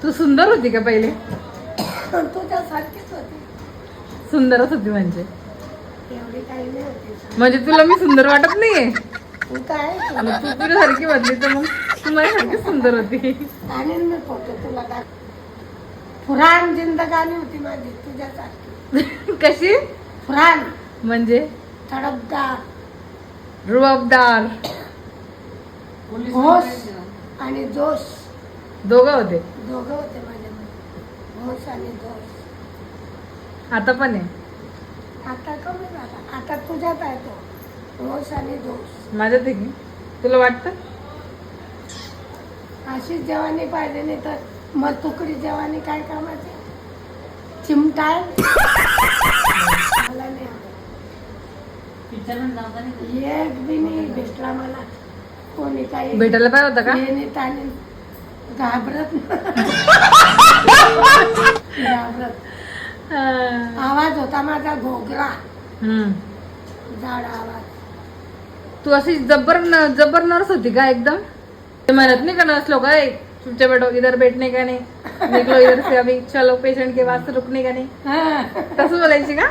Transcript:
तू सुंदर होती का पहिले? तुझ्यासारखीच होती. सुंदरच होती म्हणजे एवढी काही नाही होती. म्हणजे तुला मी सुंदर वाटत नाहीये? तू काय मग तू तुझ्यासारखी म्हणली तर मग तू माझ्यासारखी सुंदर होती. आणि मी फोटो तुला काय फुरान जिंदगानी होती माझी तुझ्यासारखी. कशी? फुरान म्हणजे तडकदार रुबाबदार होश आणि जोश दोघं होते. दोघं होते माझ्यामध्ये. होश आणि जोश. आता पण आहे. आता कमी झाला. आता तुझ्यात आहे तो होश आणि जोश. माझ्यात आहे की? तुला वाटतं? अशीच जवानी पाहिजे, नाही तर मग तुकडी जवानी काय कामाची? चिमटा आहे. मला नाही आवडत. एक बी नाही भेटला मला कोणी काही. भेटायला पाहिजे होता का? येणे ताणे घाबरत घाबरत. आवाज होता माझा घोगरा, जाड आवाज. तू अशी जबर नर्स होती का एकदम? ते म्हणत नाही का नर्स लोक, तुमच्या बेटो इधर बैठने का नहीं, निकलो इधर से अभी, चलो पेशेंट के वास्ते रुकने का नहीं, तसं बोलायची का?